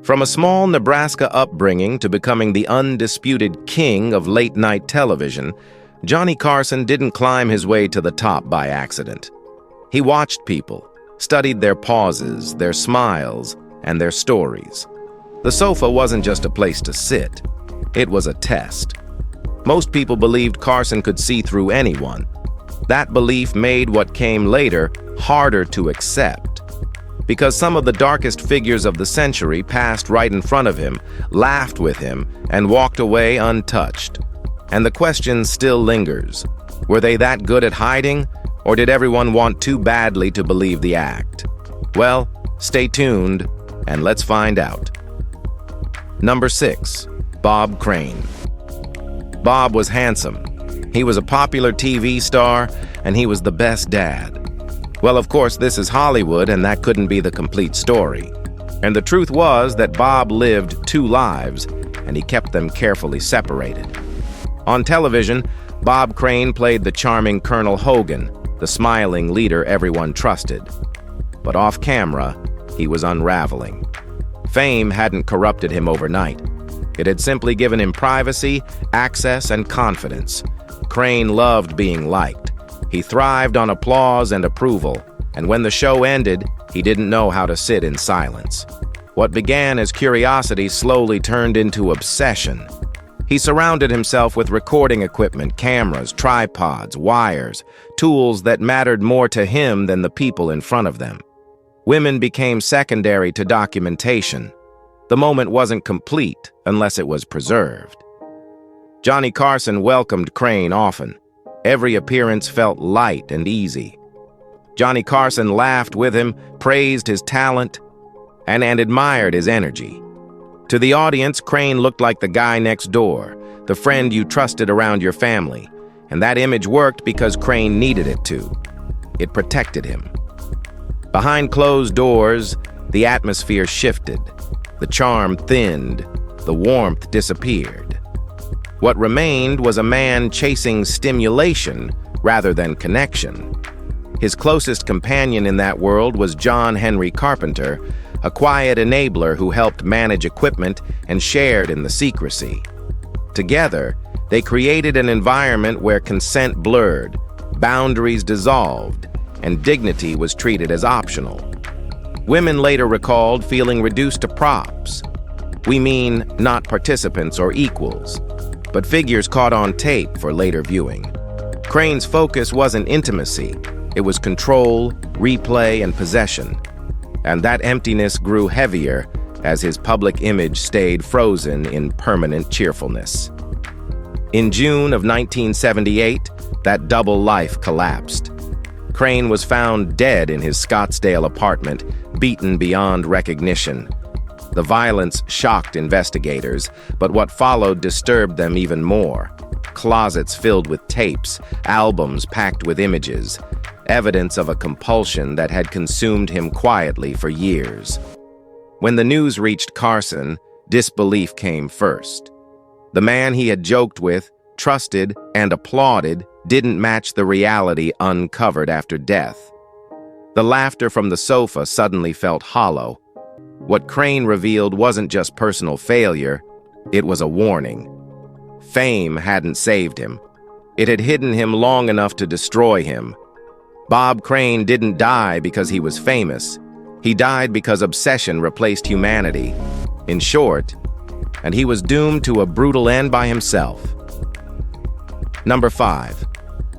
From a small Nebraska upbringing to becoming the undisputed king of late-night television, Johnny Carson didn't climb his way to the top by accident. He watched people, studied their pauses, their smiles, and their stories. The sofa wasn't just a place to sit. It was a test. Most people believed Carson could see through anyone. That belief made what came later harder to accept. Because some of the darkest figures of the century passed right in front of him, laughed with him, and walked away untouched. And the question still lingers. Were they that good at hiding, or did everyone want too badly to believe the act? Well, stay tuned, and let's find out. Number 6. Bob Crane. Bob was handsome. He was a popular TV star, and he was the best dad. Well, of course, this is Hollywood, and that couldn't be the complete story. And the truth was that Bob lived 2 lives, and he kept them carefully separated. On television, Bob Crane played the charming Colonel Hogan, the smiling leader everyone trusted. But off camera, he was unraveling. Fame hadn't corrupted him overnight. It had simply given him privacy, access, and confidence. Crane loved being liked. He thrived on applause and approval, and when the show ended, he didn't know how to sit in silence. What began as curiosity slowly turned into obsession. He surrounded himself with recording equipment, cameras, tripods, wires, tools that mattered more to him than the people in front of them. Women became secondary to documentation. The moment wasn't complete unless it was preserved. Johnny Carson welcomed Crane often. Every appearance felt light and easy. Johnny Carson laughed with him, praised his talent, and admired his energy. To the audience, Crane looked like the guy next door, the friend you trusted around your family, and that image worked because Crane needed it to. It protected him. Behind closed doors, the atmosphere shifted. The charm thinned, the warmth disappeared. What remained was a man chasing stimulation rather than connection. His closest companion in that world was John Henry Carpenter, a quiet enabler who helped manage equipment and shared in the secrecy. Together, they created an environment where consent blurred, boundaries dissolved, and dignity was treated as optional. Women later recalled feeling reduced to props. We mean not participants or equals, but figures caught on tape for later viewing. Crane's focus wasn't intimacy, it was control, replay, and possession. And that emptiness grew heavier as his public image stayed frozen in permanent cheerfulness. In June of 1978, that double life collapsed. Crane was found dead in his Scottsdale apartment, beaten beyond recognition. The violence shocked investigators, but what followed disturbed them even more. Closets filled with tapes, albums packed with images, evidence of a compulsion that had consumed him quietly for years. When the news reached Carson, disbelief came first. The man he had joked with, trusted, and applauded didn't match the reality uncovered after death. The laughter from the sofa suddenly felt hollow. What Crane revealed wasn't just personal failure, it was a warning. Fame hadn't saved him. It had hidden him long enough to destroy him. Bob Crane didn't die because he was famous. He died because obsession replaced humanity. In short, and he was doomed to a brutal end by himself. Number 5.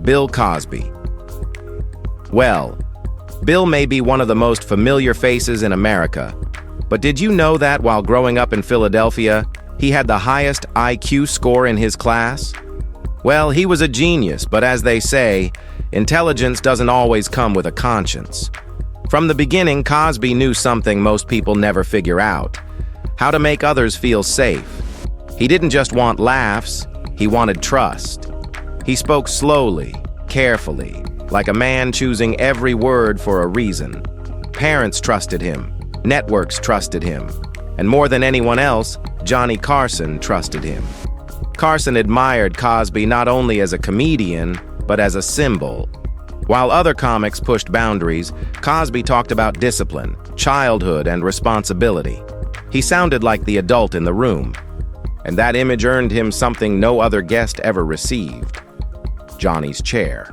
Bill Cosby. Well, Bill may be one of the most familiar faces in America, but did you know that while growing up in Philadelphia, he had the highest IQ score in his class? Well, he was a genius, but as they say, intelligence doesn't always come with a conscience. From the beginning, Cosby knew something most people never figure out: how to make others feel safe. He didn't just want laughs, he wanted trust. He spoke slowly, carefully, like a man choosing every word for a reason. Parents trusted him, networks trusted him, and more than anyone else, Johnny Carson trusted him. Carson admired Cosby not only as a comedian, but as a symbol. While other comics pushed boundaries, Cosby talked about discipline, childhood, and responsibility. He sounded like the adult in the room, and that image earned him something no other guest ever received: Johnny's chair.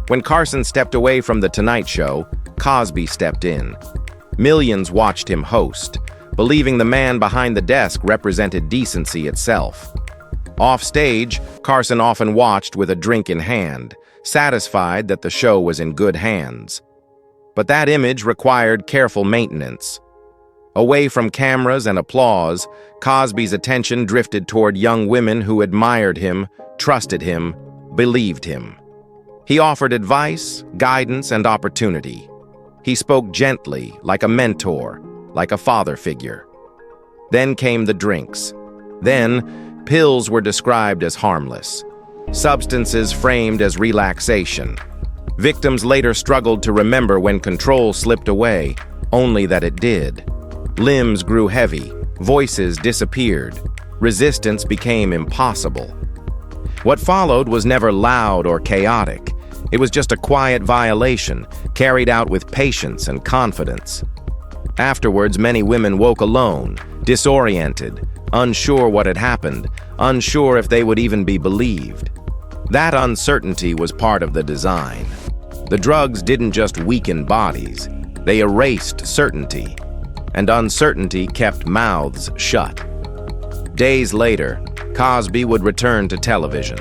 When Carson stepped away from The Tonight Show, Cosby stepped in. Millions watched him host, believing the man behind the desk represented decency itself. Off stage, Carson often watched with a drink in hand, satisfied that the show was in good hands. But that image required careful maintenance. Away from cameras and applause, Cosby's attention drifted toward young women who admired him, trusted him, believed him. He offered advice, guidance, and opportunity. He spoke gently, like a mentor, like a father figure. Then came the drinks. Then, pills were described as harmless, substances framed as relaxation. Victims later struggled to remember when control slipped away, only that it did. Limbs grew heavy, voices disappeared, resistance became impossible. What followed was never loud or chaotic. It was just a quiet violation, carried out with patience and confidence. Afterwards, many women woke alone, disoriented, unsure what had happened, unsure if they would even be believed. That uncertainty was part of the design. The drugs didn't just weaken bodies, they erased certainty, and uncertainty kept mouths shut. Days later, Cosby would return to television,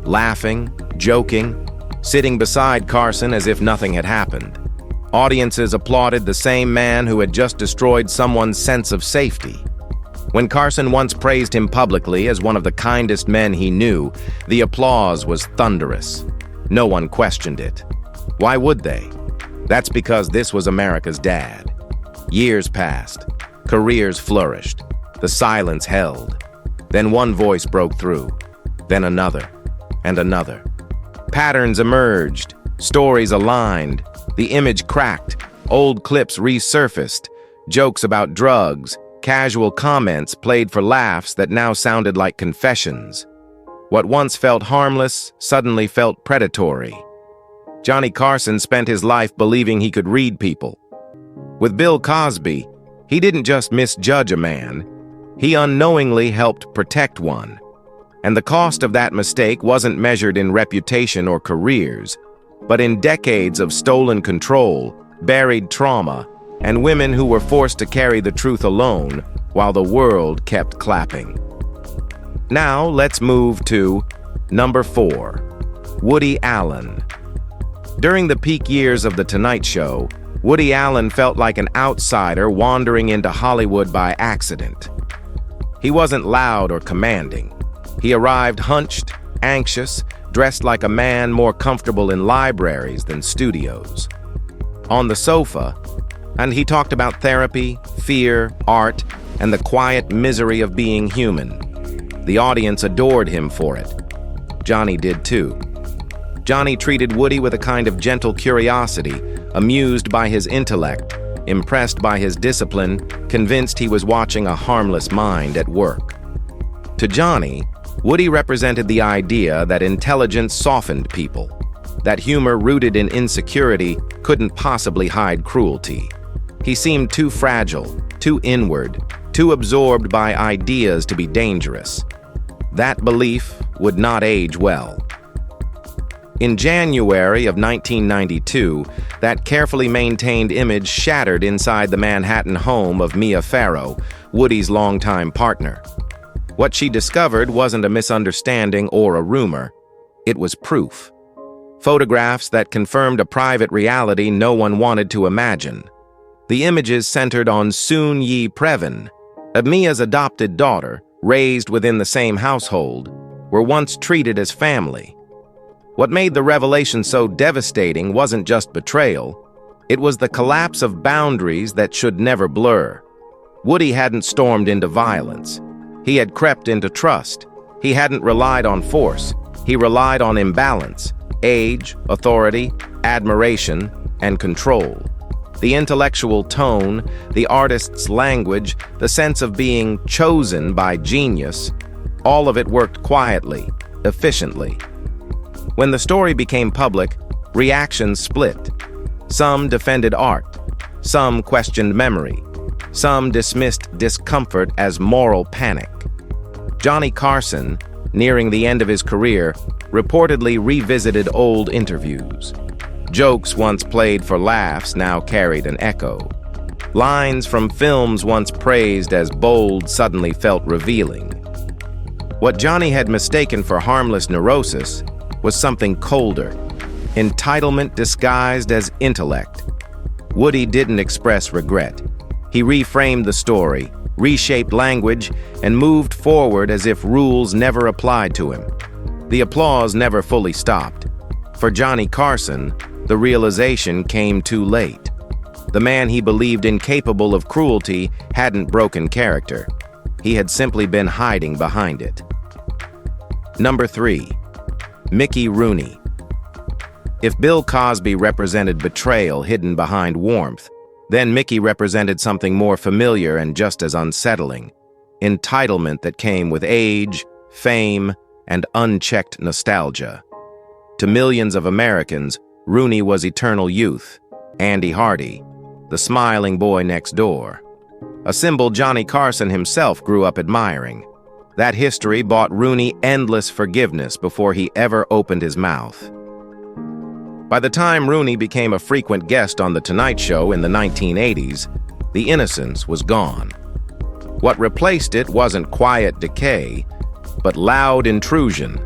laughing, joking, sitting beside Carson as if nothing had happened. Audiences applauded the same man who had just destroyed someone's sense of safety. When Carson once praised him publicly as one of the kindest men he knew, the applause was thunderous. No one questioned it. Why would they? That's because this was America's dad. Years passed. Careers flourished. The silence held. Then one voice broke through. Then another. And another. Patterns emerged. Stories aligned. The image cracked. Old clips resurfaced. Jokes about drugs, casual comments played for laughs that now sounded like confessions. What once felt harmless suddenly felt predatory. Johnny Carson spent his life believing he could read people. With Bill Cosby, he didn't just misjudge a man, he unknowingly helped protect one. And the cost of that mistake wasn't measured in reputation or careers, but in decades of stolen control, buried trauma, and women who were forced to carry the truth alone while the world kept clapping. Now let's move to number 4, Woody Allen. During the peak years of The Tonight Show, Woody Allen felt like an outsider wandering into Hollywood by accident. He wasn't loud or commanding. He arrived hunched, anxious, dressed like a man more comfortable in libraries than studios. On the sofa, and he talked about therapy, fear, art, and the quiet misery of being human. The audience adored him for it. Johnny did too. Johnny treated Woody with a kind of gentle curiosity, amused by his intellect, impressed by his discipline, convinced he was watching a harmless mind at work. To Johnny, Woody represented the idea that intelligence softened people, that humor rooted in insecurity couldn't possibly hide cruelty. He seemed too fragile, too inward, too absorbed by ideas to be dangerous. That belief would not age well. In January of 1992, that carefully maintained image shattered inside the Manhattan home of Mia Farrow, Woody's longtime partner. What she discovered wasn't a misunderstanding or a rumor. It was proof. Photographs that confirmed a private reality no one wanted to imagine. The images centered on Soon Yi Previn, Mia's adopted daughter, raised within the same household, were once treated as family. What made the revelation so devastating wasn't just betrayal. It was the collapse of boundaries that should never blur. Woody hadn't stormed into violence. He had crept into trust. He hadn't relied on force. He relied on imbalance, age, authority, admiration, and control. The intellectual tone, the artist's language, the sense of being chosen by genius, all of it worked quietly, efficiently. When the story became public, reactions split. Some defended art. Some questioned memory. Some dismissed discomfort as moral panic. Johnny Carson, nearing the end of his career, reportedly revisited old interviews. Jokes once played for laughs now carried an echo. Lines from films once praised as bold suddenly felt revealing. What Johnny had mistaken for harmless neurosis was something colder, entitlement disguised as intellect. Woody didn't express regret. He reframed the story, reshaped language, and moved forward as if rules never applied to him. The applause never fully stopped. For Johnny Carson, the realization came too late. The man he believed incapable of cruelty hadn't broken character. He had simply been hiding behind it. Number 3. Mickey Rooney. If Bill Cosby represented betrayal hidden behind warmth, then Mickey represented something more familiar and just as unsettling: entitlement that came with age, fame, and unchecked nostalgia. To millions of Americans, Rooney was eternal youth, Andy Hardy, the smiling boy next door, a symbol Johnny Carson himself grew up admiring. That history bought Rooney endless forgiveness before he ever opened his mouth. By the time Rooney became a frequent guest on The Tonight Show in the 1980s, the innocence was gone. What replaced it wasn't quiet decay, but loud intrusion.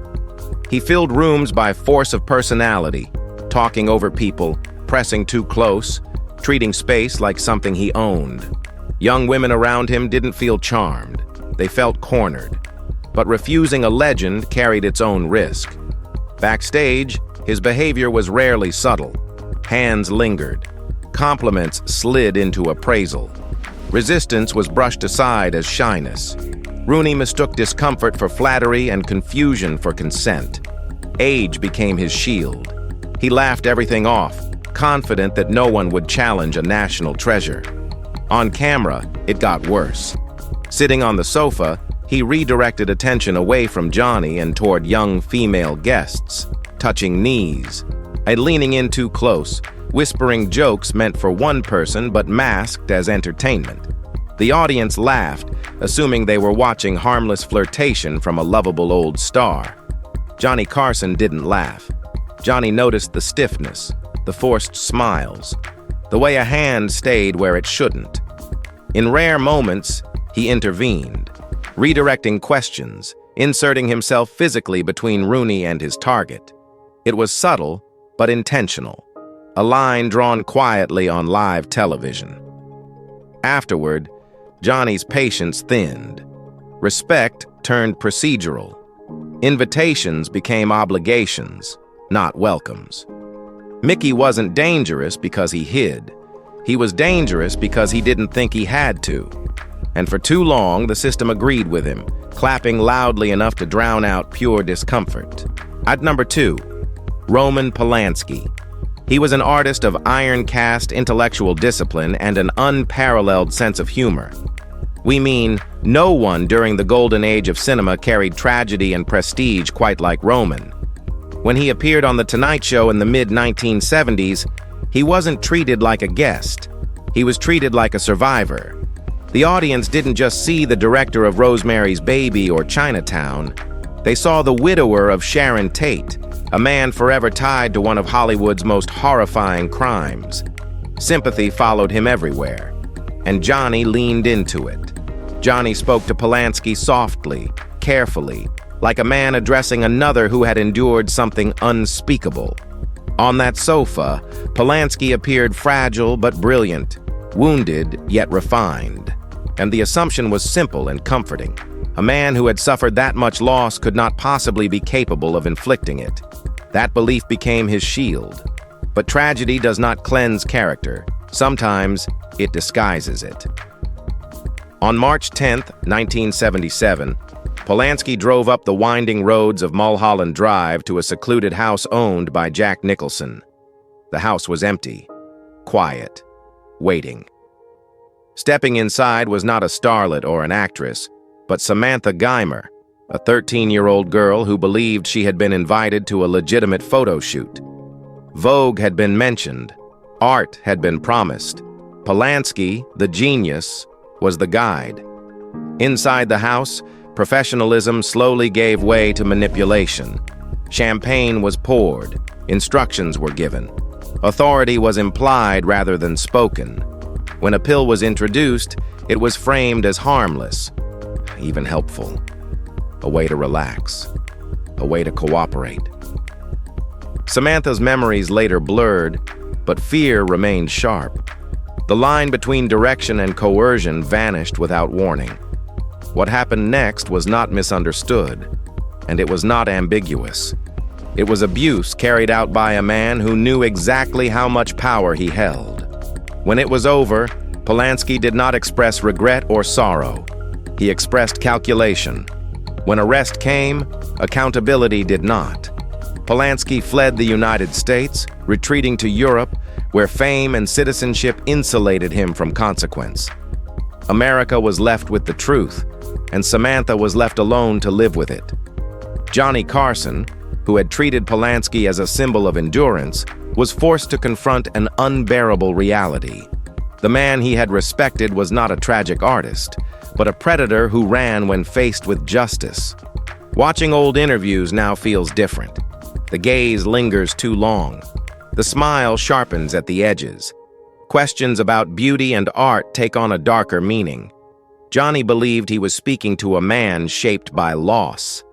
He filled rooms by force of personality, talking over people, pressing too close, treating space like something he owned. Young women around him didn't feel charmed. They felt cornered. But refusing a legend carried its own risk. Backstage, his behavior was rarely subtle. Hands lingered. Compliments slid into appraisal. Resistance was brushed aside as shyness. Rooney mistook discomfort for flattery and confusion for consent. Age became his shield. He laughed everything off, confident that no one would challenge a national treasure. On camera, it got worse. Sitting on the sofa, he redirected attention away from Johnny and toward young female guests, touching knees, and leaning in too close, whispering jokes meant for one person but masked as entertainment. The audience laughed, assuming they were watching harmless flirtation from a lovable old star. Johnny Carson didn't laugh. Johnny noticed the stiffness, the forced smiles, the way a hand stayed where it shouldn't. In rare moments, he intervened, redirecting questions, inserting himself physically between Rooney and his target. It was subtle, but intentional, a line drawn quietly on live television. Afterward, Johnny's patience thinned. Respect turned procedural. Invitations became obligations, not welcomes. Mickey wasn't dangerous because he hid. He was dangerous because he didn't think he had to. And for too long, the system agreed with him, clapping loudly enough to drown out pure discomfort. At number 2, Roman Polanski. He was an artist of iron-cast intellectual discipline and an unparalleled sense of humor. We mean, no one during the golden age of cinema carried tragedy and prestige quite like Roman. When he appeared on The Tonight Show in the mid-1970s, he wasn't treated like a guest. He was treated like a survivor. The audience didn't just see the director of Rosemary's Baby or Chinatown. They saw the widower of Sharon Tate, a man forever tied to one of Hollywood's most horrifying crimes. Sympathy followed him everywhere, and Johnny leaned into it. Johnny spoke to Polanski softly, carefully, like a man addressing another who had endured something unspeakable. On that sofa, Polanski appeared fragile but brilliant, wounded yet refined. And the assumption was simple and comforting. A man who had suffered that much loss could not possibly be capable of inflicting it. That belief became his shield. But tragedy does not cleanse character. Sometimes it disguises it. On March 10, 1977, Polanski drove up the winding roads of Mulholland Drive to a secluded house owned by Jack Nicholson. The house was empty, quiet, waiting. Stepping inside was not a starlet or an actress, but Samantha Geimer, a 13-year-old girl who believed she had been invited to a legitimate photo shoot. Vogue had been mentioned. Art had been promised. Polanski, the genius, was the guide. Inside the house, professionalism slowly gave way to manipulation. Champagne was poured, instructions were given. Authority was implied rather than spoken. When a pill was introduced, it was framed as harmless, even helpful. A way to relax, a way to cooperate. Samantha's memories later blurred, but fear remained sharp. The line between direction and coercion vanished without warning. What happened next was not misunderstood, and it was not ambiguous. It was abuse carried out by a man who knew exactly how much power he held. When it was over, Polanski did not express regret or sorrow. He expressed calculation. When arrest came, accountability did not. Polanski fled the United States, retreating to Europe, where fame and citizenship insulated him from consequence. America was left with the truth, and Samantha was left alone to live with it. Johnny Carson, who had treated Polanski as a symbol of endurance, was forced to confront an unbearable reality. The man he had respected was not a tragic artist, but a predator who ran when faced with justice. Watching old interviews now feels different. The gaze lingers too long. The smile sharpens at the edges. Questions about beauty and art take on a darker meaning. Johnny believed he was speaking to a man shaped by loss.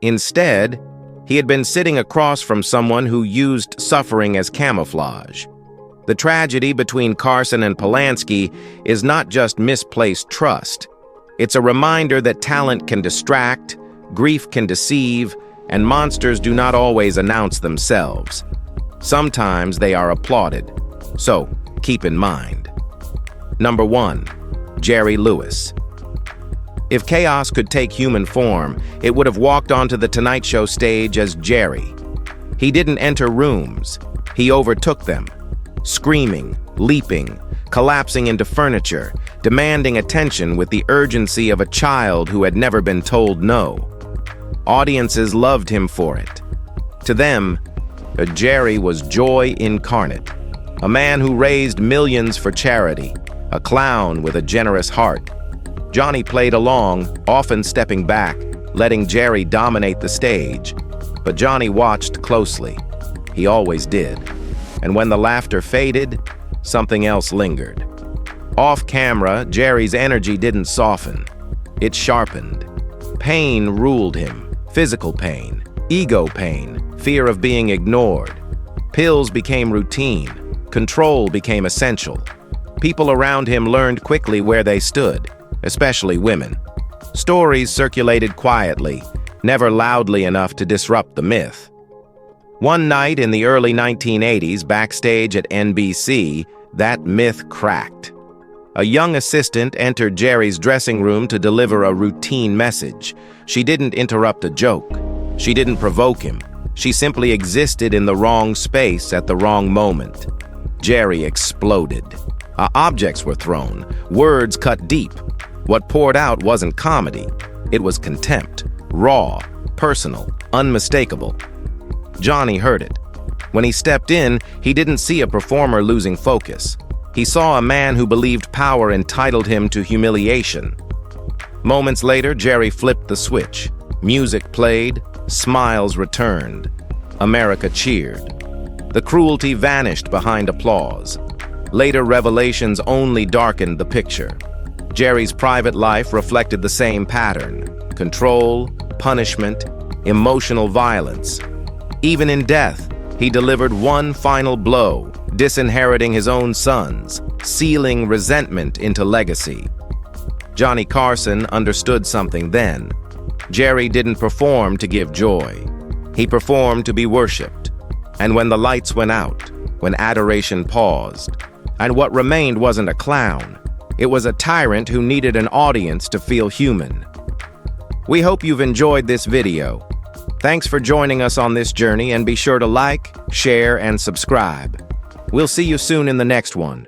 Instead, he had been sitting across from someone who used suffering as camouflage. The tragedy between Carson and Polanski is not just misplaced trust. It's a reminder that talent can distract, grief can deceive, and monsters do not always announce themselves. Sometimes they are applauded. So, keep in mind. Number 1. Jerry Lewis. If chaos could take human form, it would have walked onto the Tonight Show stage as Jerry. He didn't enter rooms. He overtook them, screaming, leaping, collapsing into furniture, demanding attention with the urgency of a child who had never been told no. Audiences loved him for it. To them, Jerry was joy incarnate, a man who raised millions for charity, a clown with a generous heart. Johnny played along, often stepping back, letting Jerry dominate the stage. But Johnny watched closely. He always did. And when the laughter faded, something else lingered. Off camera, Jerry's energy didn't soften. It sharpened. Pain ruled him. Physical pain, ego pain, fear of being ignored. Pills became routine. Control became essential. People around him learned quickly where they stood, especially women. Stories circulated quietly, never loudly enough to disrupt the myth. One night in the early 1980s, backstage at NBC, that myth cracked. A young assistant entered Jerry's dressing room to deliver a routine message. She didn't interrupt a joke. She didn't provoke him. She simply existed in the wrong space at the wrong moment. Jerry exploded. Objects were thrown. Words cut deep. What poured out wasn't comedy. It was contempt. Raw, personal, unmistakable. Johnny heard it. When he stepped in, he didn't see a performer losing focus. He saw a man who believed power entitled him to humiliation. Moments later, Jerry flipped the switch. Music played, smiles returned. America cheered. The cruelty vanished behind applause. Later revelations only darkened the picture. Jerry's private life reflected the same pattern: control, punishment, emotional violence. Even in death, he delivered one final blow, disinheriting his own sons, sealing resentment into legacy. Johnny Carson understood something then. Jerry didn't perform to give joy. He performed to be worshipped. And when the lights went out, when adoration paused, and what remained wasn't a clown, it was a tyrant who needed an audience to feel human. We hope you've enjoyed this video. Thanks for joining us on this journey, and be sure to like, share, and subscribe. We'll see you soon in the next one.